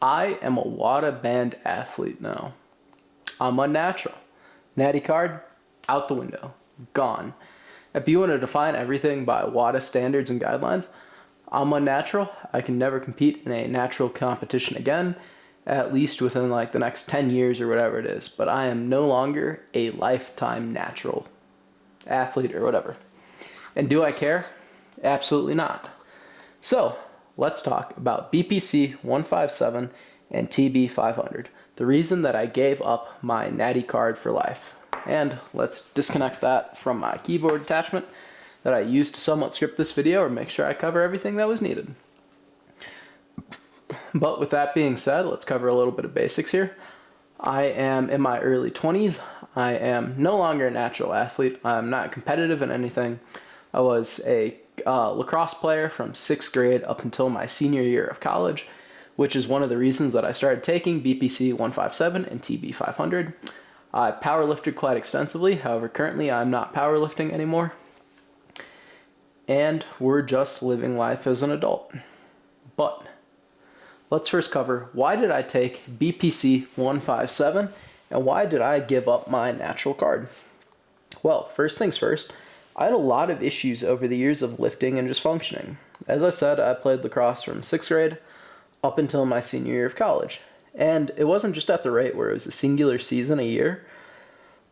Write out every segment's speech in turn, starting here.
I am a WADA band athlete now. I'm unnatural. Natty card, out the window, gone. If you want to define everything by WADA standards and guidelines, I'm unnatural. I can never compete in a natural competition again, at least within like the next 10 years or whatever it is. But I am no longer a lifetime natural athlete or whatever. And do I care? Absolutely not. So, let's talk about BPC-157 and TB-500, the reason that I gave up my natty card for life. And let's disconnect that from my keyboard attachment that I used to somewhat script this video or make sure I cover everything that was needed. But with that being said, let's cover a little bit of basics here. I am in my early 20s. I am no longer a natural athlete. I'm not competitive in anything. I was a lacrosse player from 6th grade up until my senior year of college, which is one of the reasons that I started taking BPC-157 and TB-500. I powerlifted quite extensively, however currently I'm not powerlifting anymore. And we're just living life as an adult. But let's first cover, why did I take BPC-157 and why did I give up my natural card? Well, first things first, I had a lot of issues over the years of lifting and just functioning. As I said, I played lacrosse from 6th grade up until my senior year of college. And it wasn't just at the rate where it was a singular season a year,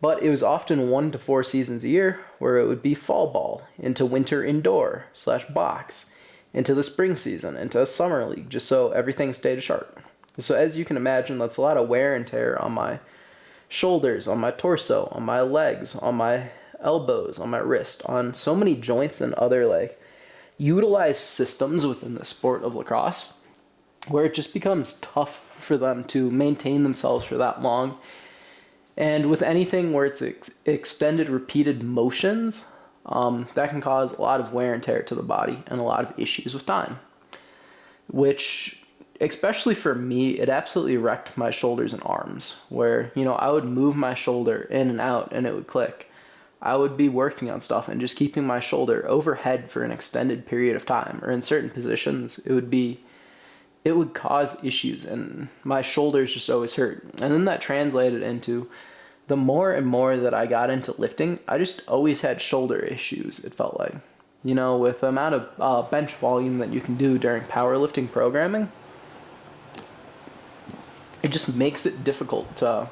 but it was often 1 to 4 seasons a year where it would be fall ball, into winter indoor / box, into the spring season, into a summer league, just so everything stayed sharp. So as you can imagine, that's a lot of wear and tear on my shoulders, on my torso, on my legs, on my elbows, on my wrist, on so many joints and other like utilized systems within the sport of lacrosse, where it just becomes tough for them to maintain themselves for that long. And with anything where it's extended repeated motions, that can cause a lot of wear and tear to the body and a lot of issues with time, which especially for me, it absolutely wrecked my shoulders and arms, where, you know, I would move my shoulder in and out and it would click. I would be working on stuff and just keeping my shoulder overhead for an extended period of time, or in certain positions, it would cause issues and my shoulders just always hurt. And then that translated into the more and more that I got into lifting, I just always had shoulder issues, it felt like. You know, with the amount of bench volume that you can do during powerlifting programming, it just makes it difficult to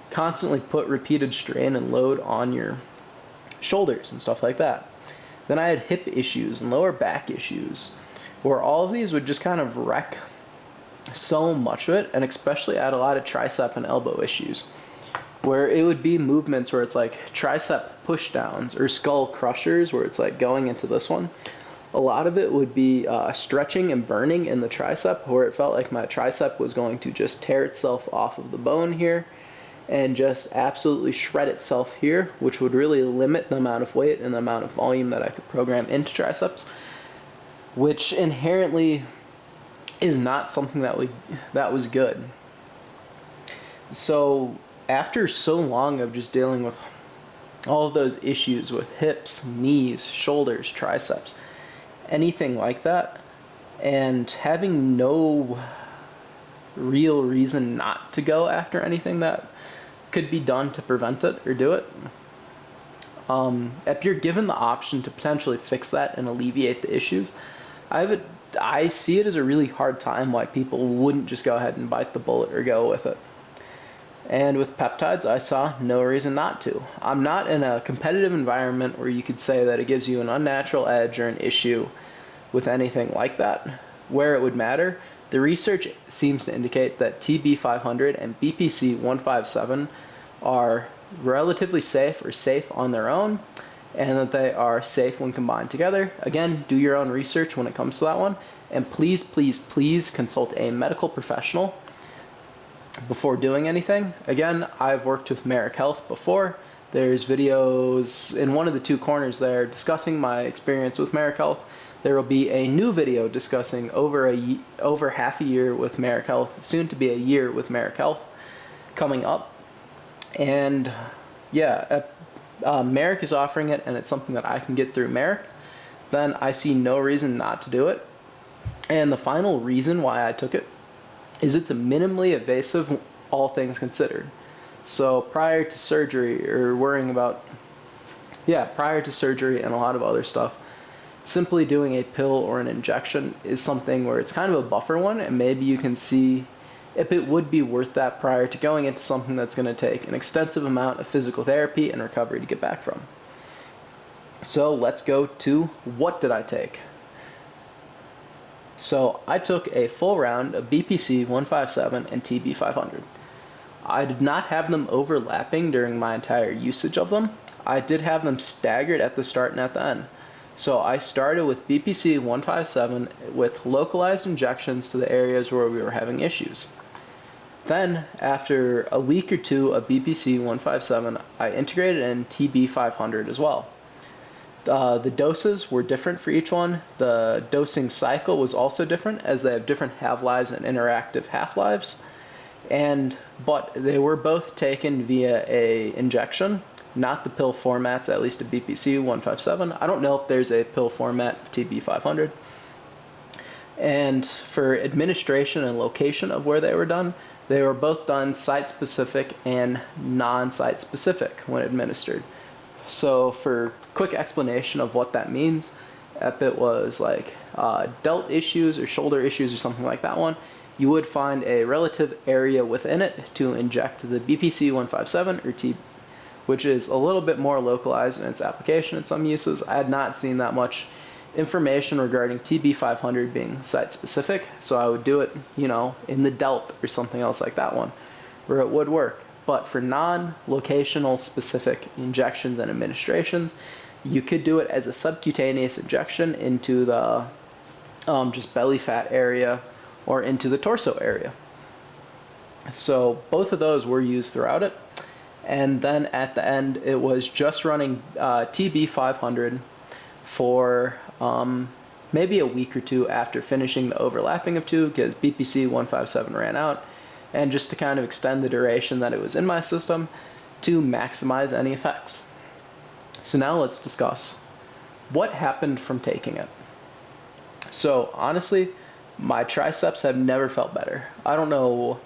constantly put repeated strain and load on your shoulders and stuff like that. Then I had hip issues and lower back issues, where all of these would just kind of wreck so much of it, and especially I had a lot of tricep and elbow issues, where it would be movements where it's like tricep pushdowns or skull crushers, where it's like going into this one. A lot of it would be stretching and burning in the tricep, where it felt like my tricep was going to just tear itself off of the bone here and just absolutely shred itself here, which would really limit the amount of weight and the amount of volume that I could program into triceps, which inherently is not something that was good. So after so long of just dealing with all of those issues with hips, knees, shoulders, triceps, anything like that, and having no real reason not to go after anything that could be done to prevent it or do it, if you're given the option to potentially fix that and alleviate the issues, I see it as a really hard time why people wouldn't just go ahead and bite the bullet or go with it. And with peptides, I saw no reason not to. I'm not in a competitive environment where you could say that it gives you an unnatural edge or an issue with anything like that. Where it would matter, the research seems to indicate that TB500 and BPC157 are relatively safe or safe on their own, and that they are safe when combined together. Again, do your own research when it comes to that one, and please, please, please consult a medical professional before doing anything. Again, I've worked with Merrick Health before. There's videos in one of the 2 corners there discussing my experience with Merrick Health. There will be a new video discussing over half a year with Merrick Health, soon to be a year with Merrick Health coming up. And yeah, Merrick is offering it and it's something that I can get through Merrick, then I see no reason not to do it. And the final reason why I took it is it's minimally invasive, all things considered. So prior to surgery or worrying about, prior to surgery and a lot of other stuff, simply doing a pill or an injection is something where it's kind of a buffer one, and maybe you can see if it would be worth that prior to going into something that's going to take an extensive amount of physical therapy and recovery to get back from. So let's go to what did I take? So I took a full round of BPC-157 and TB-500. I did not have them overlapping during my entire usage of them. I did have them staggered at the start and at the end. So I started with BPC-157 with localized injections to the areas where we were having issues. Then, after a week or two of BPC-157, I integrated in TB-500 as well. The doses were different for each one. The dosing cycle was also different, as they have different half-lives and interactive half-lives. But they were both taken via a injection, not the pill formats, at least a BPC-157. I don't know if there's a pill format of TB-500. And for administration and location of where they were done, they were both done site-specific and non-site-specific when administered. So for quick explanation of what that means, if it was like delt issues or shoulder issues or something like that one, you would find a relative area within it to inject the BPC-157 or TB, which is a little bit more localized in its application in some uses. I had not seen that much information regarding TB-500 being site-specific, so I would do it, in the delt or something else like that one, where it would work. But for non-locational specific injections and administrations, you could do it as a subcutaneous injection into the just belly fat area or into the torso area. So both of those were used throughout it. And then at the end, it was just running TB-500 for maybe a week or two after finishing the overlapping of two, because BPC-157 ran out, and just to kind of extend the duration that it was in my system to maximize any effects. So now let's discuss what happened from taking it. So honestly, my triceps have never felt better. I don't know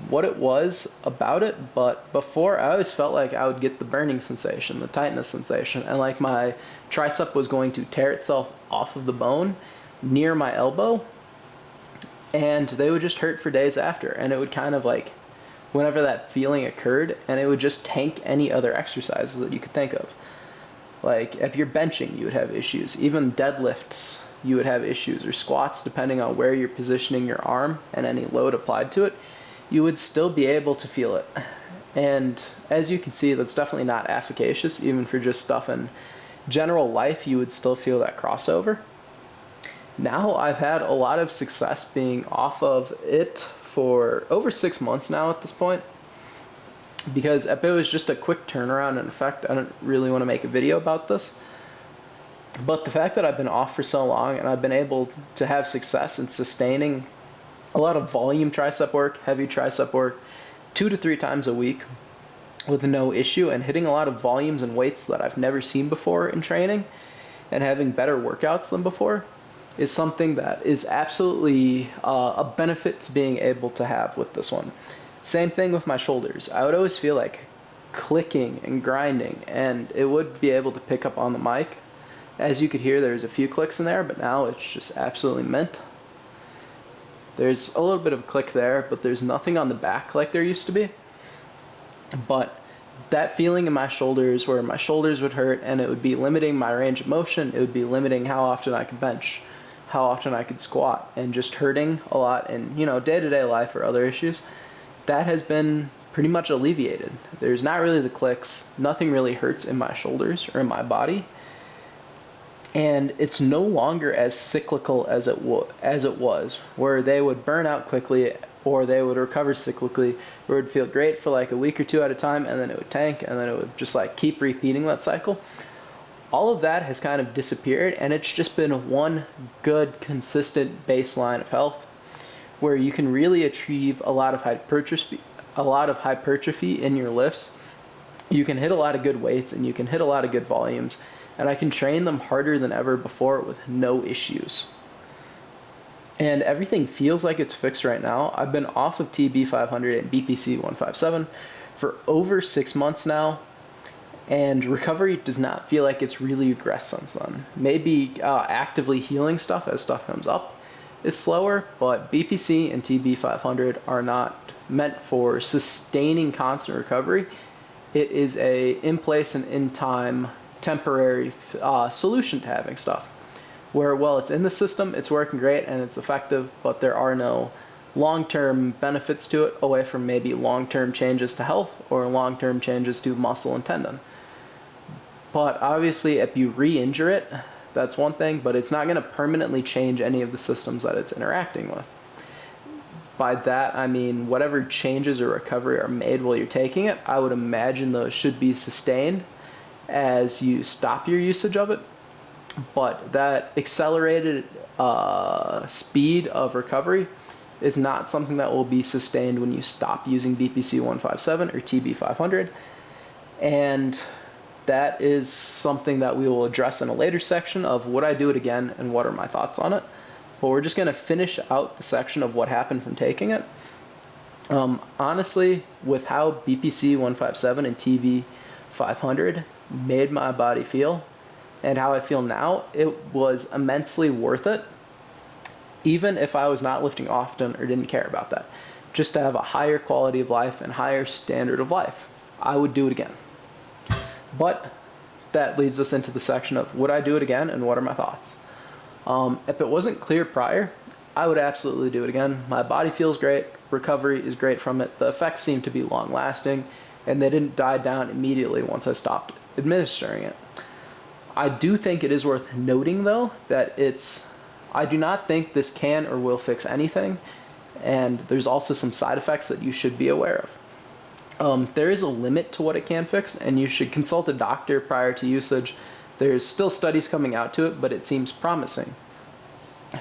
what it was about it, but before I always felt like I would get the burning sensation, the tightness sensation, and like my tricep was going to tear itself off of the bone near my elbow, and they would just hurt for days after, and it would kind of like, whenever that feeling occurred, and it would just tank any other exercises that you could think of. Like if you're benching, you would have issues. Even deadlifts, you would have issues, or squats, depending on where you're positioning your arm and any load applied to it, you would still be able to feel it. And as you can see, that's definitely not efficacious. Even for just stuff in general life, you would still feel that crossover. Now I've had a lot of success being off of it for over 6 months now at this point, because if it was just a quick turnaround and effect, I don't really want to make a video about this. But the fact that I've been off for so long and I've been able to have success in sustaining a lot of volume tricep work, heavy tricep work, 2 to 3 times a week with no issue, and hitting a lot of volumes and weights that I've never seen before in training, and having better workouts than before, is something that is absolutely a benefit to being able to have with this one. Same thing with my shoulders. I would always feel like clicking and grinding, and it would be able to pick up on the mic. As you could hear, there's a few clicks in there, but now it's just absolutely mint. There's a little bit of a click there, but there's nothing on the back like there used to be. But that feeling in my shoulders, where my shoulders would hurt and it would be limiting my range of motion, it would be limiting how often I could bench, how often I could squat, and just hurting a lot in, day-to-day life or other issues, that has been pretty much alleviated. There's not really the clicks, nothing really hurts in my shoulders or in my body. And it's no longer as cyclical as it was, where they would burn out quickly or they would recover cyclically, where it would feel great for like a week or two at a time, and then it would tank, and then it would just like keep repeating that cycle. All of that has kind of disappeared, and it's just been one good, consistent baseline of health, where you can really achieve a lot of hypertrophy in your lifts. You can hit a lot of good weights, and you can hit a lot of good volumes. And I can train them harder than ever before with no issues. and everything feels like it's fixed right now. I've been off of TB500 and BPC157 for over 6 months now, and recovery does not feel like it's really regressed since then. Maybe actively healing stuff as stuff comes up is slower, but BPC and TB500 are not meant for sustaining constant recovery. It is a in place and in time temporary solution to having stuff where, well, it's in the system, it's working great and it's effective, but there are no long-term benefits to it away from maybe long-term changes to health or long-term changes to muscle and tendon. But obviously if you re-injure it, that's one thing, but it's not going to permanently change any of the systems that it's interacting with. By that, I mean whatever changes or recovery are made while you're taking it, I would imagine those should be sustained as you stop your usage of it. But that accelerated speed of recovery is not something that will be sustained when you stop using BPC-157 or TB500. And that is something that we will address in a later section of would I do it again and what are my thoughts on it. But we're just going to finish out the section of what happened from taking it. Honestly, with how BPC-157 and TB500 made my body feel and how I feel now, it was immensely worth it, even if I was not lifting often or didn't care about that. Just to have a higher quality of life and higher standard of life, I would do it again. But that leads us into the section of would I do it again and what are my thoughts. If it wasn't clear prior, I would absolutely do it again. My body feels great, recovery is great from it, the effects seem to be long lasting, and they didn't die down immediately once I stopped administering it. I do think it is worth noting though that I do not think this can or will fix anything, and there's also some side effects that you should be aware of. There is a limit to what it can fix, and you should consult a doctor prior to usage. There's still studies coming out to it, but it seems promising.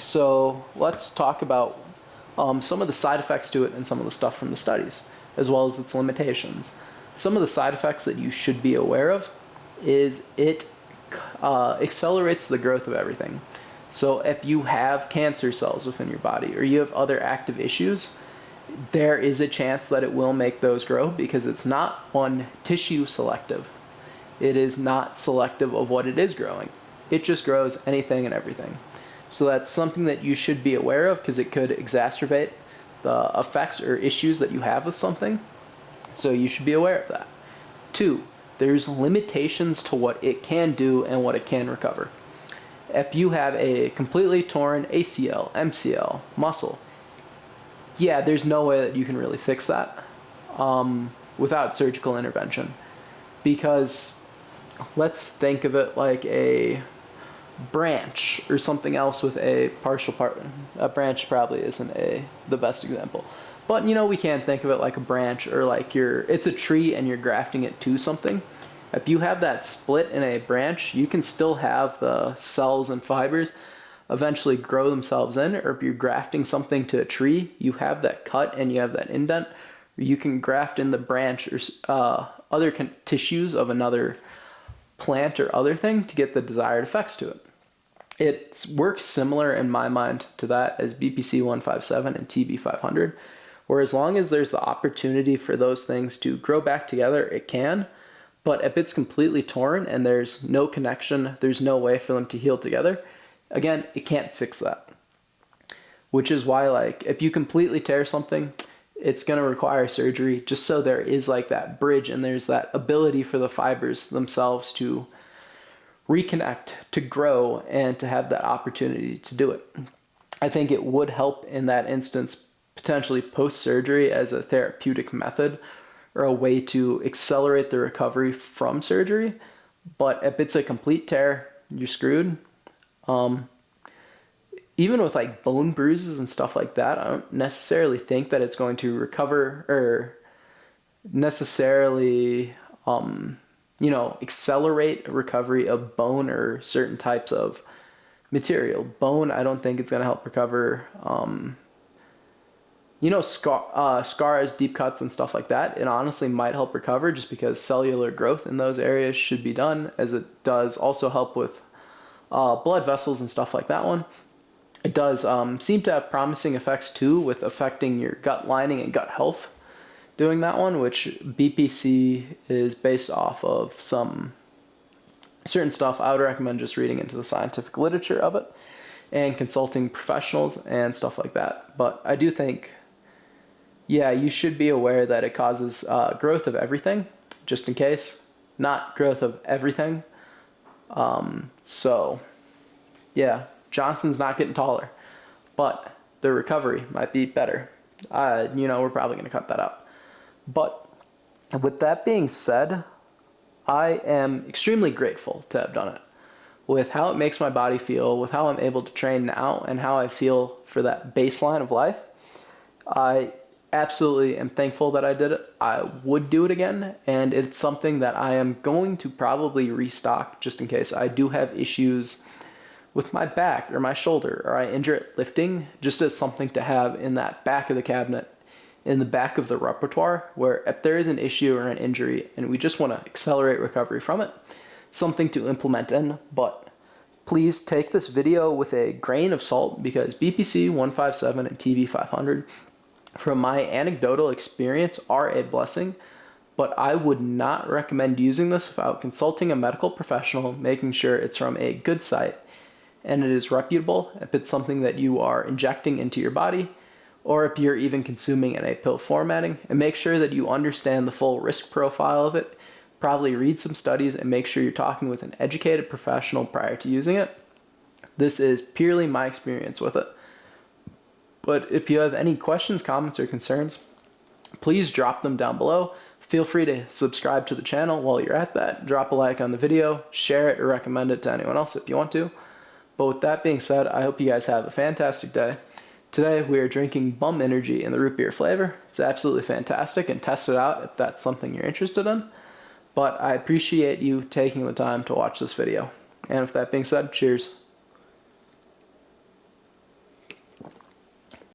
So let's talk about some of the side effects to it and some of the stuff from the studies, as well as its limitations. Some of the side effects that you should be aware of is it accelerates the growth of everything. So if you have cancer cells within your body or you have other active issues, there is a chance that it will make those grow because it's not one tissue selective. It is not selective of what it is growing. It just grows anything and everything. So that's something that you should be aware of because it could exacerbate the effects or issues that you have with something. So you should be aware of that. 2, there's limitations to what it can do and what it can recover. If you have a completely torn ACL, MCL, muscle, yeah, there's no way that you can really fix that without surgical intervention. Because let's think of it like a branch or something else with a partial part. A branch probably isn't the best example. But we can think of it like a branch or like it's a tree and you're grafting it to something. If you have that split in a branch, you can still have the cells and fibers eventually grow themselves in, or if you're grafting something to a tree, you have that cut and you have that indent, or you can graft in the branch or other tissues of another plant or other thing to get the desired effects to it. It works similar in my mind to that as BPC-157 and TB500, where as long as there's the opportunity for those things to grow back together, it can. But if it's completely torn and there's no connection, there's no way for them to heal together, again, it can't fix that. Which is why, if you completely tear something, it's going to require surgery just so there is that bridge and there's that ability for the fibers themselves to reconnect, to grow, and to have that opportunity to do it. I think it would help in that instance, potentially post-surgery as a therapeutic method or a way to accelerate the recovery from surgery. But if it's a complete tear, you're screwed. Even with bone bruises and stuff like that, I don't necessarily think that it's going to recover or necessarily, accelerate recovery of bone or certain types of material. Bone, I don't think it's going to help recover. Scars, deep cuts, and stuff like that, it honestly might help recover just because cellular growth in those areas should be done, as it does also help with blood vessels and stuff like that one. It does seem to have promising effects too, with affecting your gut lining and gut health doing that one, which BPC is based off of some certain stuff. I would recommend just reading into the scientific literature of it and consulting professionals and stuff like that. But I do think, yeah, you should be aware that it causes growth of everything, just in case. Not growth of everything. So, yeah, Johnson's not getting taller, but the recovery might be better. We're probably going to cut that out. But with that being said, I am extremely grateful to have done it. With how it makes my body feel, with how I'm able to train now, and how I feel for that baseline of life, I absolutely am thankful that I did it. I would do it again, and it's something that I am going to probably restock just in case I do have issues with my back or my shoulder, or I injure it lifting, just as something to have in that back of the cabinet, in the back of the repertoire, where if there is an issue or an injury and we just want to accelerate recovery from it, something to implement in. But please take this video with a grain of salt, because BPC-157 and TB-500, from my anecdotal experience, are a blessing, but I would not recommend using this without consulting a medical professional, making sure it's from a good site and it is reputable. If it's something that you are injecting into your body, or if you're even consuming in a pill formatting, and make sure that you understand the full risk profile of it. Probably read some studies and make sure you're talking with an educated professional prior to using it. This is purely my experience with it. But if you have any questions, comments, or concerns, please drop them down below. Feel free to subscribe to the channel while you're at that. Drop a like on the video, share it, or recommend it to anyone else if you want to. But with that being said, I hope you guys have a fantastic day. Today we are drinking Bum Energy in the root beer flavor. It's absolutely fantastic, and test it out if that's something you're interested in. But I appreciate you taking the time to watch this video. And with that being said, cheers.